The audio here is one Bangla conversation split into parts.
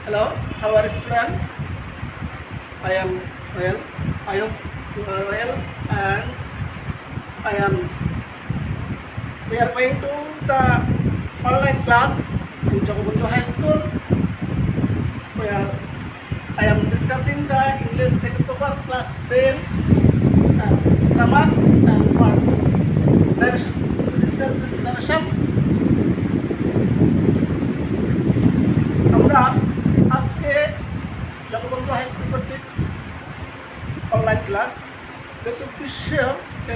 Hello, how are you, student? I am well. I hope you are well, and I am. We are going to the online class in Jagabandhu High School, where I am discussing the English second paper class 10 grammar and for narration. To discuss this narration, আমরা আজকে জগবন্ধু হাই স্কুল কর্তৃক অনলাইন ক্লাস যেহেতু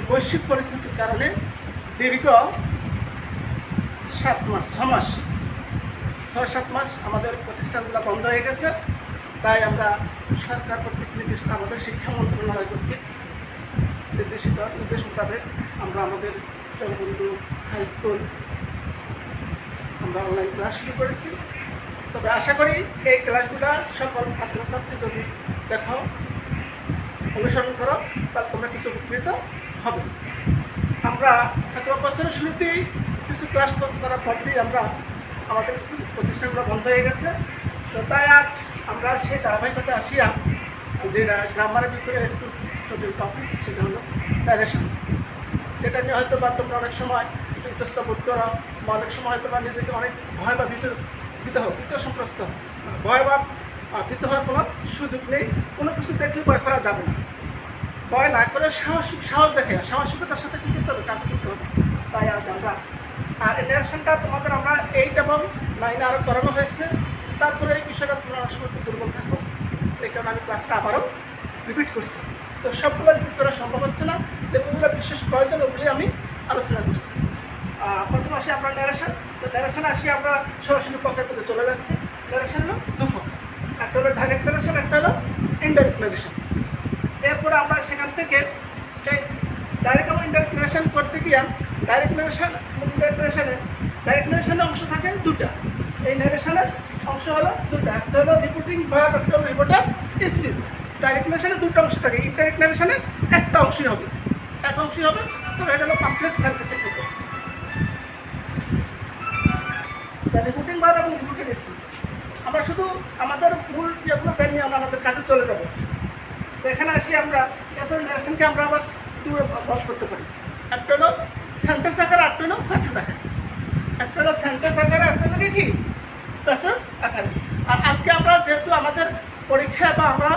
বৈশ্বিক পরিস্থিতির কারণে দীর্ঘ 6-7 মাস আমাদের প্রতিষ্ঠানগুলো বন্ধ হয়ে গেছে। তাই আমরা সরকার কর্তৃক নির্দিষ্ট আমাদের শিক্ষা মন্ত্রণালয় কর্তৃক নির্দেশ মোতাবেক আমরা আমাদের জগবন্ধু হাই স্কুল আমরা অনলাইন ক্লাস শুরু করেছি। তবে আশা করি এই ক্লাসগুলো সকল ছাত্রছাত্রী যদি দেখো অনুসরণ করো তাহলে তোমরা কিছু উপকৃত হবে। আমরা হয়তো বছরের শুরুতেই কিছু ক্লাস করার পর দিয়ে আমরা আমাদের স্কুল প্রতিষ্ঠানগুলো বন্ধ হয়ে গেছে। তো তাই আজ আমরা সেই ধারাবাহিকতা আসিয়া যেটা গ্রামারের ভিতরে একটু জটিল টপিক, সেটা হলো ডাইরেকশন, যেটা নিয়ে হয়তো বা তোমরা অনেক সময় একটু ইতস্তত বোধ করো বা অনেক সময় হয়তো বা নিজেকে অনেক ভয় বা ভীত সম্প্রস্ত ভয় বা ভীত হওয়ার কোনো সুযোগ নেই। কোনো কিছু দেখলে ভয় করা যাবে না, ভয় না করে সাহস দেখে সাহসিকতার সাথে কী করতে হবে, কাজ করতে হবে। তাই আজ আমরা আর এই নারেশনটা তোমাদের আমরা 8 এবং 9 আরও করানো হয়েছে। তারপরে এই বিষয়টা তোমরা অনেক সময় একটু দুর্বল থাকো, এই কারণে আমি ক্লাসটা আবারও রিপিট করছি। তো সবগুলো রিপিট করা সম্ভব হচ্ছে না, যেগুলো বিশেষ প্রয়োজন ওগুলি আমি আলোচনা করছি। প্রথম আসি আমরা ন্যারেশন। তো ন্যারেশনে আসি আমরা সরাসরি পক্ষের মধ্যে চলে যাচ্ছি। ন্যারেশন হলো দুফক, একটা হলো ডাইরেক্ট ন্যারেশন, একটা হলো ইনডাইরেক্ট ন্যারেশন। এরপরে আমরা সেখান থেকে ডাইরেক্ট এবং ইনডাইরেক্ট ন্যারেশন করতে গিয়ে ডাইরেক্ট ন্যারেশনের অংশ থাকে দুটা। এই ন্যারেশনের অংশ হলো দুটা, একটা হলো রিপোর্টিং ভার্ব, একটা হলো রিপোর্টার স্পিচ। ডাইরেক্ট ন্যারেশনে দুটো অংশ থাকে, ইনডাইরেক্ট ন্যারেশনে একটা অংশই হবে, তবে এটা হলো কমপ্লেক্স সেন্টেন্সের ক্ষেত্রে। রিপোর্টিং ভার্ব এবং রিপোর্টেড স্পিচ আমরা শুধু আমাদের মূল ইয়েগুলো জানিয়ে আমরা আমাদের কাজে চলে যাব। তো এখানে আসি আমরা এরপরে ন্যারেশনকে আমরা আবার দুটো ভাগ করতে পারি, একটা হলো সেন্টেন্স আকারে, একটা হলো প্যাসেজ আকারে। একটা হলো সেন্টেন্স আকারে, একটা হলো কি প্যাসেজ আকারে। আর আজকে আমরা যেহেতু আমাদের পরীক্ষা বা আমরা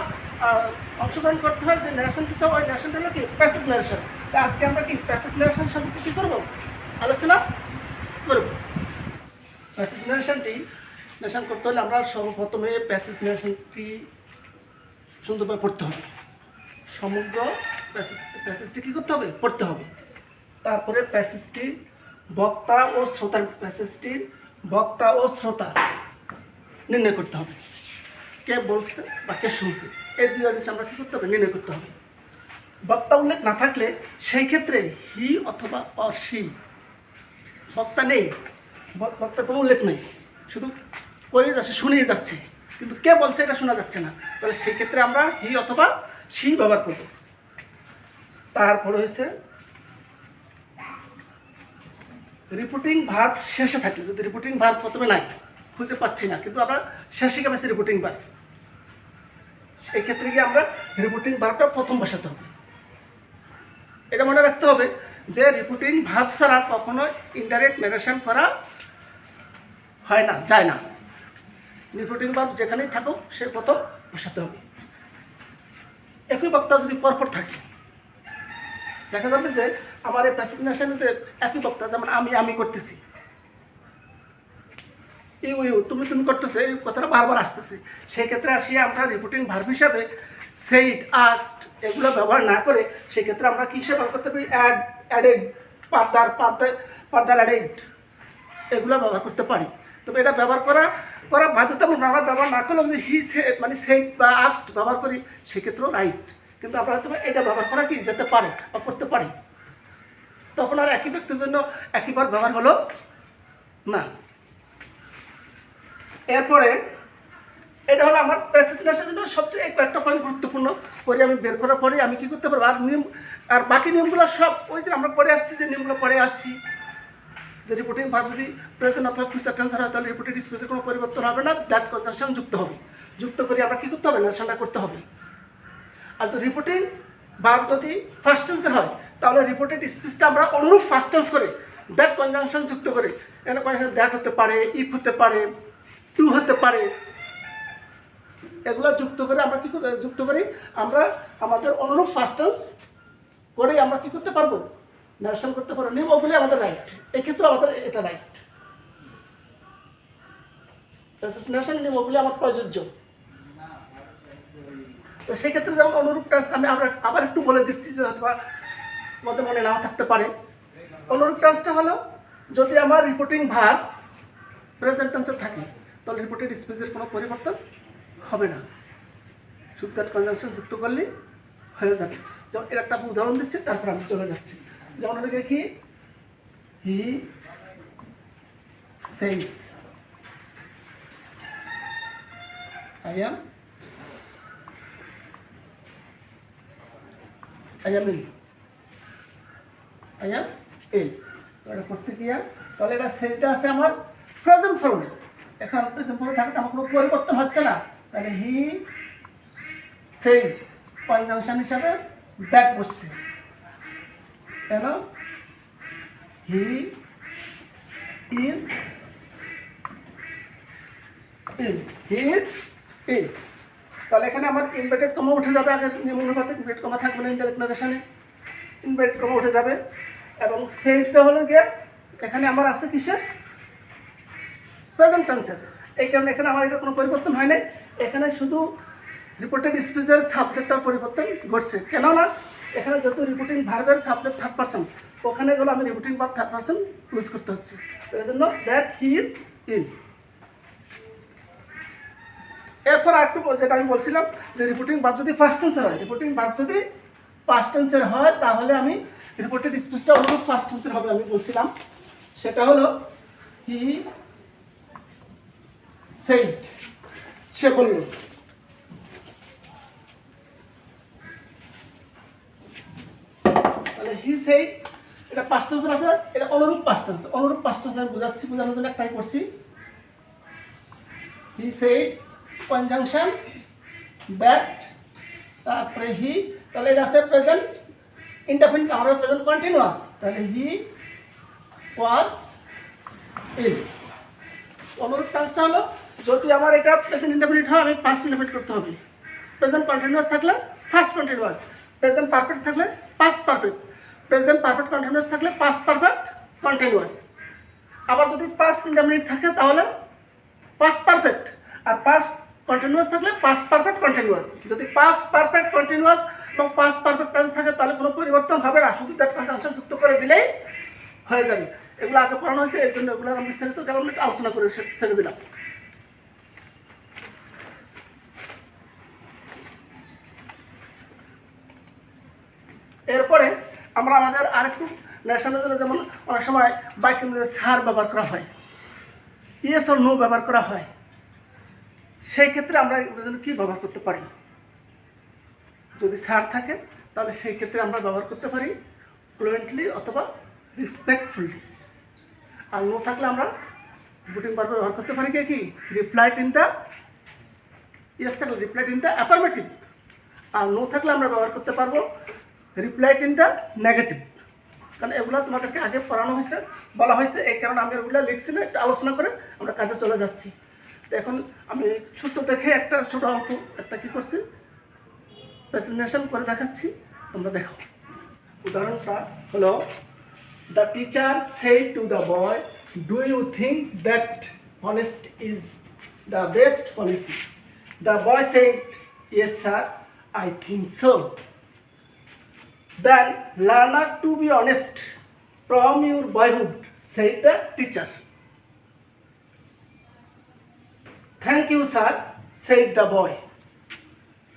অংশগ্রহণ করতে হয় যে ন্যারেশন দিতে হয়, ওই ন্যারেশনটা হলো কি প্যাসেজ ন্যারেশন। তো আজকে আমরা কি প্যাসেজ ন্যারেশন সম্পর্কে কী করবো, আলোচনা করব। প্যাসেজ ন্যারেশন করতে হলে আমরা সর্বপ্রথমে প্যাসেজ ন্যারেশনটি সুন্দরভাবে পড়তে হবে। সমগ্র প্যাসেজটি কী করতে হবে, পড়তে হবে। তারপরে প্যাসেজটি বক্তা ও শ্রোতা নির্ণয় করতে হবে, কে বলছে বা কে শুনছে, এই দুই জিনিস আমরা কী করতে হবে, নির্ণয় করতে হবে। বক্তা উল্লেখ না থাকলে সেই ক্ষেত্রে হি অথবা অসি, বক্তা নেই, বক্তার কোনো উল্লেখ নেই, শুধু করে যাচ্ছে, শুনেই যাচ্ছে, কিন্তু কে বলছে এটা শোনা যাচ্ছে না, তাহলে সেই ক্ষেত্রে আমরা হি অথবা সি ব্যবহার করব। তারপরে হয়েছে রিপোর্টিং ভার্ব শেষে থাকলে, যদি রিপোর্টিং ভার্ব প্রথমে নাই, খুঁজে পাচ্ছি না, কিন্তু আমরা শেষে গেছি রিপোর্টিং ভার্ব, সেই ক্ষেত্রে গিয়ে আমরা রিপোর্টিং ভার্বটা প্রথম বসাতে হবে। এটা মনে রাখতে হবে যে রিপোর্টিং ভার্ব ছাড়া কখনো ইনডাইরেক্ট ন্যারেশন করা হয় না, যায় না। রিপোর্টিং ভার্ব যেখানেই থাকুক সে প্রথম বসাতে হবে। একই বক্তা যদি পরপর থাকে, দেখা যাবে যে আমার এই প্যাসেজ ন্যারেশনে একই বক্তা, যেমন আমি করতেছি, ইউ তুমি করতেছো, এই কথাটা বারবার আসতেছে। সেই ক্ষেত্রে আসি আমরা রিপোর্টিং ভার্ব হিসাবে সেইড, আস্কড এগুলো ব্যবহার না করে সেক্ষেত্রে আমরা কী হিসেবে ব্যবহার করতে পারি, অ্যাডেড, পার্দার অ্যাডেড এগুলো ব্যবহার করতে পারি। তবে এটা ব্যবহার করা বাধ্যতামূলক। আমরা ব্যবহার না করলেও যদি মানে সেইড বা আস্কড ব্যবহার করি সেক্ষেত্রেও রাইট, কিন্তু আমরা হয়তো এটা ব্যবহার করা কি যেতে পারে বা করতে পারি, তখন আর একই ব্যক্তির জন্য একইবার ব্যবহার হলো না। এরপরে এটা হলো আমার প্যাসেজ ন্যারেশনের জন্য সবচেয়ে কয়েকটা পয়েন্ট গুরুত্বপূর্ণ করে আমি বের করার পরে আমি কী করতে পারবো, আর বাকি নিয়মগুলো সব ওই যে আমরা পড়ে আসছি, যে নিয়মগুলো পড়ে আসছি, যে রিপোর্টিং ভার্ব যদি প্রেজেন্ট অথবা ফিউচার টেন্স হয় তাহলে রিপোর্টেড স্পেসের কোনো পরিবর্তন হবে না, দ্যাট কনজাংশন যুক্ত হবে। যুক্ত করে আমরা কী করতে হবে, নারেশনটা করতে হবে। আর তো রিপোর্টিং ভার্ব যদি ফার্স্ট টেন্সের হয় তাহলে রিপোর্টেড স্পিচটা আমরা অনুরূপ ফার্স্ট টেন্স করে দ্যাট কনজাংশন যুক্ত করে, এখানে কনজাংশন দ্যাট হতে পারে, ইফ হতে পারে, টু হতে পারে, এগুলো যুক্ত করে আমরা কী যুক্ত করি, আমরা আমাদের অনুরূপ ফার্স্ট টেন্স করে আমরা কী করতে পারবো, নারেশন করতে পারবো। নিয়মগুলি আমাদের রাইট, এক্ষেত্রে আমাদের এটা রাইট, নারেশন নিয়মগুলি আমার প্রযোজ্য। তো সেক্ষেত্রে যেমন অনুরূপ টেন্স আমি আবার একটু বলে দিচ্ছি যে অথবা আমাদের মনে নাও থাকতে পারে। অনুরূপ টেন্সটা হলো যদি আমার রিপোর্টিং ভার্ব প্রেজেন্ট টেন্সে থাকে তাহলে রিপোর্টেড স্পিচের কোনো পরিবর্তন হবে না, শুধু দ্যাট কনজাংশন যুক্ত করলেই হয়ে যাবে। যেমন এর একটা উদাহরণ দিচ্ছি, তারপর আমি চলে যাচ্ছি। যেমন ওটাকে কি, হি সেইস I am ill। তো এটা করতে গিয়ে তাহলে এটা সেইটা আছে আমার প্রেজেন্ট ফর্মে, এখন প্রেজেন্ট ফর্মে থাকতে আমার কোনো পরিবর্তন হচ্ছে না, তাহলে হি সেইজ কনজাংশন হিসাবে দ্যাট বসছে, কেন he is ill, he is ill. তাহলে এখানে আমার ইনভার্টেড কমা উঠে যাবে, আগের নিয়মানুপাতে ইনভার্টেড কমা থাকবে না ইনডাইরেক্ট নারেশনে, ইনভার্টেড কমা উঠে যাবে। এবং সেইজটা হলো গিয়ে এখানে আমার আছে কিসের, প্রেজেন্ট টেন্সের, এই কারণে এখানে আমার এটা কোনো পরিবর্তন হয় নাই, এখানে শুধু রিপোর্টেড স্পিচের সাবজেক্টটার পরিবর্তন ঘটছে। কেননা এখানে যেহেতু রিপোর্টিং ভার্বের সাবজেক্ট থার্ড পারসন, ওখানে গেলে আমি reporting verb third person use করতে হচ্ছে, এই জন্য দ্যাট হি ইজ ইন। এরপর আরেকটু যেটা আমি বলছিলাম যে রিপোর্টিং ভার্ব যদি ফার্স্ট টেন্সের হয়, রিপোর্টিং ভার্ব যদি ফার্স্ট টেন্সের হয় তাহলে আমি রিপোর্টেড স্পিচটা অনুরূপ ফার্স্ট টেন্সের হবে আমি বলছিলাম, সেটা হলো হি সেইড, সে বলল। তাহলে হি সেইড এটা পাস্ট টেন্সের আছে, এটা অনুরূপ পাস্ট টেন্স, অনুরূপ পাস্ট টেন্স আমি বোঝাচ্ছি, বোঝানোর জন্য একটাই করছি, হি সেইড কনজাংশন দ্যাট, তারপরে হি, তাহলে এটা আছে প্রেজেন্ট ইনডেফিনিট, আমরা প্রেজেন্ট কন্টিনিউয়াস, তাহলে হি ওয়াজ ইল। অনুরূপ টেন্সটা হলো যদি আমার এটা প্রেজেন্ট ইনডেফিনিট হয় আমি পাস্ট ইনডেফিনিট করতে হবে, প্রেজেন্ট কন্টিনিউয়াস থাকলে ফার্স্ট কন্টিনিউয়াস, প্রেজেন্ট পারফেক্ট থাকলে past perfect, present perfect continuous থাকলে পাস্ট পারফেক্ট কন্টিনিউয়াস। আবার যদি পাস্ট ইনডেফিনিট থাকে তাহলে পাস্ট পারফেক্ট, আর পাস্ট কন্টিনিউয়াস থাকলে পাস্ট পারফেক্ট কন্টিনিউয়াস। যদি পাস্ট পারফেক্ট কন্টিনিউয়াস এবং পাস্ট পারফেক্ট টেন্স থাকে তাহলে কোনো পরিবর্তন হবে না, শুধু দ্যাট কনজাংশন যুক্ত করে দিলেই হয়ে যাবে। এগুলো আগে পড়ানো হয়েছে, এই জন্য এগুলো আমি বিস্তারিত গেলাম একটু আলোচনা করে ছেড়ে দিলাম। এরপরে আমরা আমাদের আরেকটু ন্যাশনাল জন্য যেমন অনেক সময় বাক্যের মধ্যে সার ব্যবহার করা হয়, ইয়েস অর নো ব্যবহার করা হয়, সেই ক্ষেত্রে আমরা কী ব্যবহার করতে পারি, যদি সার থাকে তাহলে সেই ক্ষেত্রে আমরা ব্যবহার করতে পারি ফ্লুয়েন্টলি অথবা রেসপেক্টফুলি, আর নো থাকলে আমরা রিপোর্টিং ভার্ব ব্যবহার করতে পারি কি রিপ্লাইড ইন দ্য, ইয়েস থাকলে রিপ্লাইড ইন দ্য অ্যাফার্মেটিভ, আর নো থাকলে আমরা ব্যবহার করতে পারবো রিপ্লাইড ইন দ্য নেগেটিভ। কারণ এগুলো তোমাদেরকে আগে পড়ানো হয়েছে, বলা হয়েছে, এই কারণে আমি এগুলো লিখছি না, একটু আলোচনা করে আমরা কাজে চলে যাচ্ছি। তো এখন আমি ছোট্ট দেখে একটা ছোটো অংশ একটা কী করছি প্রেজেন্টেশন করে দেখাচ্ছি, তোমরা দেখো। উদাহরণটা হলো, the teacher said to the boy, do you think that honest is the best policy? The boy said, yes sir, I think so. Then learn to be honest from your boyhood, said the teacher. Thank you, sir, said the boy.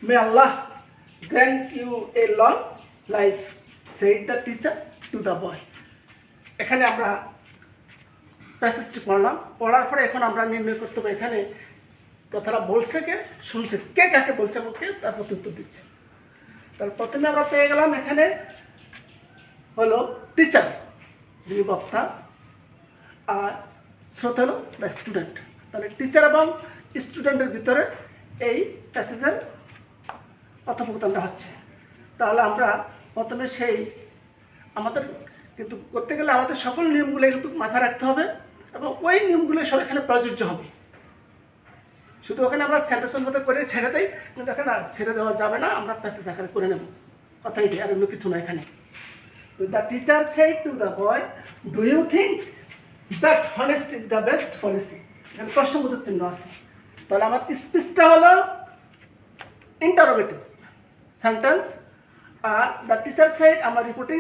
May Allah grant you a long life, said the teacher to the boy. এখানে আমরা প্যাসেজটি পড়লাম, পড়ার পরে এখন আমরা নির্ণয় করতে হবে এখানে কথাটা বলছে কে, শুনছে কে, কাকে বলছে এবং কে তার প্রতি উত্তর দিচ্ছে। তাহলে প্রথমে আমরা পেয়ে গেলাম এখানে হলো টিচার, যিনি বক্তা, আর স্রোত হলো দ্য স্টুডেন্ট। তাহলে টিচার এবং স্টুডেন্টের ভিতরে এই প্যাসেজের কথোপকথনটা হচ্ছে। তাহলে আমরা প্রথমে সেই আমাদের কিন্তু করতে গেলে আমাদের সকল নিয়মগুলো কিন্তু মাথায় রাখতে হবে এবং ওই নিয়মগুলো সব এখানে প্রযোজ্য হবে। শুধু ওখানে আমরা সেন্টেন্সের মধ্যে করে ছেড়ে দেই, কিন্তু এখানে ছেড়ে দেওয়া যাবে না, আমরা প্যাসেজ আকারে করে নেব। কথা এটাই, আর অন্য কিছু না এখানে। তো the teacher said to the boy, do you think that honest is the best policy? এখানে প্রশ্নবোধক চিহ্ন আছে। তাহলে আমার স্পিচটা হলো ইন্টারোগেটিভ সেন্টেন্স, আর দ্য টিচার সেড আমার রিপোর্টিং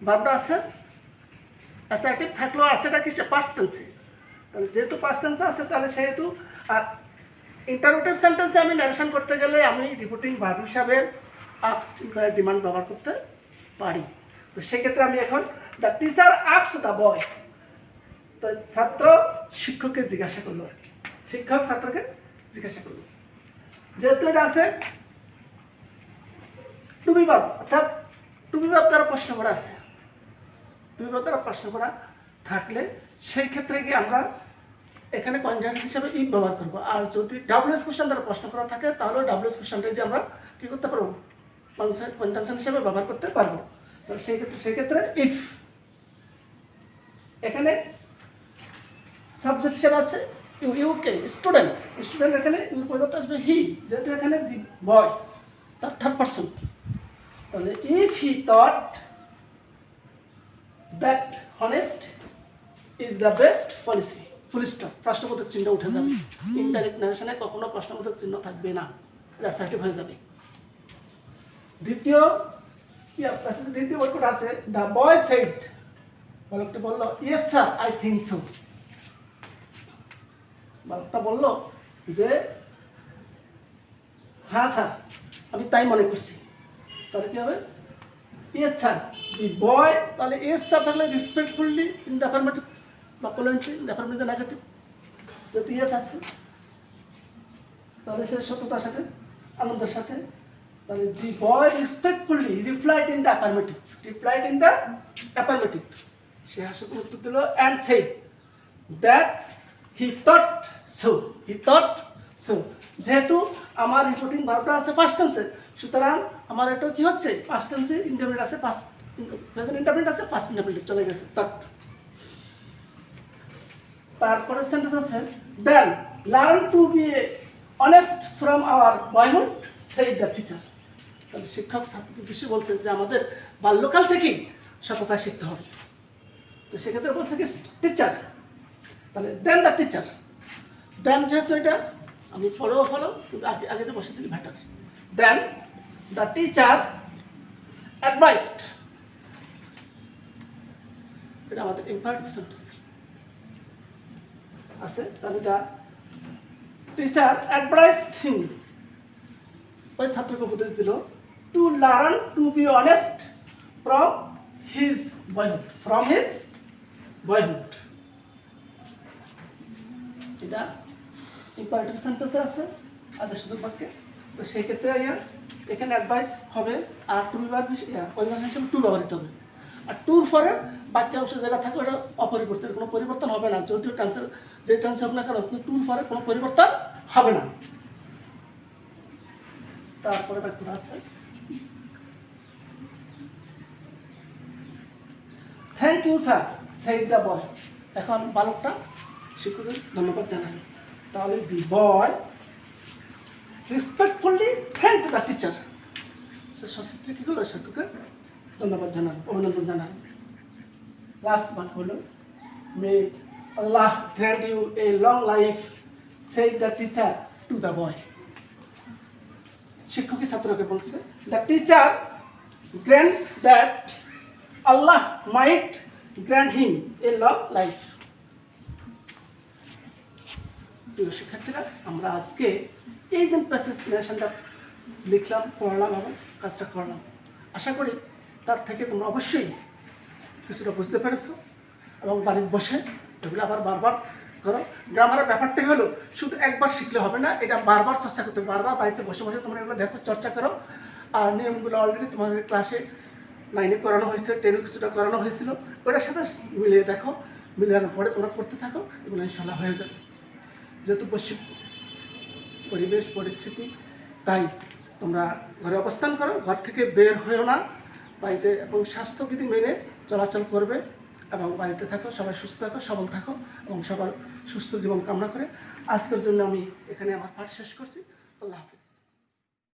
ভার্বটা আছে অ্যাসার্টিভ থাকলেও আছেটা কি পাস্ট টেন্সে। তাহলে যেহেতু পাস্ট টেন্সে আছে তাহলে সেহেতু, আর ইন্টারোগেটিভ সেন্টেন্সে আমি ন্যারেশন করতে গেলে আমি রিপোর্টিং ভার্ব হিসাবে আস্কড ইনকোয়ারি ডিমান্ড ব্যবহার করতে পারি। তো সেক্ষেত্রে আমি এখন the teacher asked the boy, তো ছাত্র শিক্ষককে জিজ্ঞাসা করলো, শিক্ষক ছাত্রকে জিজ্ঞাসা করলো। যেহেতু এটা আছে টু বি ভার্ব, অর্থাৎ টু বি ভার্ব দ্বারা প্রশ্ন করা আছে, টু বি ভার্ব দ্বারা প্রশ্ন করা থাকলে সেই ক্ষেত্রে গিয়ে আমরা এখানে কনজাংশন হিসাবে ইফ ব্যবহার করবো। আর যদি ডাব্লিউএস কোশ্চেন দ্বারা প্রশ্ন করা থাকে তাহলে ডাব্লিউএস কোশ্চেনটা দিয়ে আমরা কী করতে পারবো, কনজাংশন হিসাবে ব্যবহার করতে পারবো। তো সেই ক্ষেত্রে ইফ, এখানে সাবজেক্ট হিসেবে আছে ইউকে স্টুডেন্ট, স্টুডেন্ট এখানে ইউ পরিবর্তে আসবে হি, যেহেতু এখানে বয় তার থার্ড পারসন। তাহলে if he thought that honest is the best policy, full stop, প্রশ্নবোধক চিহ্ন উঠে যাবে। ইনডাইরেক্ট ন্যারেশনে কখনো প্রশ্নবোধক চিহ্ন থাকবে না, অ্যাসার্টিভ হয়ে যাবে। দ্বিতীয় বাক্যটা আছে দ্য বয় সেড, বালকটা বললো yes sir I think so, বালকটা বললো যে হ্যাঁ স্যার আমি তাই মনে করছি। তাহলে কি হবে, ইয়েস স্যার। দি বয়, তাহলে ইয়েস স্যার থাকলে রেসপেক্টফুলি ইন দ্য অ্যাফার্মেটিভ বা politely in the affirmative negative, যদি ইয়েস আছে তাহলে সে সত্যতার সাথে আনন্দের সাথে, তাহলে the boy respectfully replied in the affirmative, replied in the affirmative, সে হাসি উত্তর দিল and said that he thought so, he thought so. যেহেতু আমার রিপোর্টিং ভার্বটা আছে ফার্স্ট টেন্সে, সুতরাং আমার এটা কি হচ্ছে পাস্ট টেন্সে, ইন্টারমিডিয়েট আছে পাস্ট, প্রেজেন্ট ইন্টারমিডিয়েট আছে পাস্ট ইন্টারমিডিয়েট চলে গেছে থট। তারপরে সেন্টেন্স আছে then learn to be honest from our boyhood said the teacher. তাহলে শিক্ষক ছাত্রদের উদ্দেশ্যে বলছে যে আমাদের বাল্যকাল থেকেই সততা শিখতে হবে। তো সেক্ষেত্রে বলছে কি টিচার, তাহলে দেন দ্য টিচার, দেন যেহেতু এটা আমি পরেও ফলো কিন্তু আগে তো বসে দিলি better. Then the teacher advised, এটা আমাদের ইম্পারেটিভ সেন্টেন্স আছে। তাহলে দ্য টিচার অ্যাডভাইসড হিম, ওই ছাত্রকে উপদেশ দিল to learn to be honest from his boyhood, from his boyhood. এটা ইম্পারেটিভ সেন্টেন্সে আছে আদেশসূচক বাক্যে। তো সেই ক্ষেত্রে এখানে অ্যাডভাইস হবে, আর টু বিভাগ কনজাংশন হিসেবে টু ব্যবহৃত হবে। আর টুর পরে বাক্যাংশ যেটা থাকে ওটা অপরিবর্তিত, কোনো পরিবর্তন হবে না, যদিও ট্রান্সের যে ট্রান্সে হোক না কেন, কিন্তু টুর পরে কোনো পরিবর্তন হবে না। তারপরে বাক্যটা আছে thank you sir said the boy. এখন বালকটা শিক্ষকের ধন্যবাদ জানাল। তাহলে the boy respectfully thank the teacher, সে সশস্ত্রী কী করলো, শিক্ষকের ধন্যবাদ জানাল, অভিনন্দন জানাল। লাস্ট বাক্য হলো may Allah grant you a long life said the teacher to the boy. শিক্ষকই ছাত্রকে বলছে the teacher grant that Allah might grant him a long life. প্রিয় শিক্ষার্থীরা, আমরা আজকে এই যে প্যাসেজ রিলেশনটা লিখলাম, পড়লাম এবং কাজটা করলাম, আশা করি তার থেকে তোমরা অবশ্যই কিছুটা বুঝতে পেরেছো এবং বাড়িতে বসে এগুলো আবার বারবার করো। গ্রামারের ব্যাপারটাই হলো শুধু একবার শিখলে হবে না, এটা বারবার চর্চা করতে হবে, বারবার বাড়িতে বসে বসে তোমরা এগুলো দেখো, চর্চা করো। আর নিয়মগুলো অলরেডি তোমাদের ক্লাসে 9-এ করানো হয়েছে, 10-এ কিছুটা করানো হয়েছিল, ওটার সাথে মিলিয়ে দেখো। মিলানোর পরে তোমরা করতে থাকো, এগুলো ইনশাল্লাহ হয়ে যাবে। যেহেতু বৈশ্বিক পরিবেশ পরিস্থিতি, তাই তোমরা ঘরে অবস্থান করো, ঘর থেকে বের হয়েও না, বাড়িতে এবং স্বাস্থ্যবিধি মেনে চলাচল করবে এবং বাড়িতে থাকো। সবাই সুস্থ থাকো, সবল থাকো এবং সবার সুস্থ জীবন কামনা করে আজকের জন্য আমি এখানে আমার পাঠ শেষ করছি। আল্লাহ হাফিজ।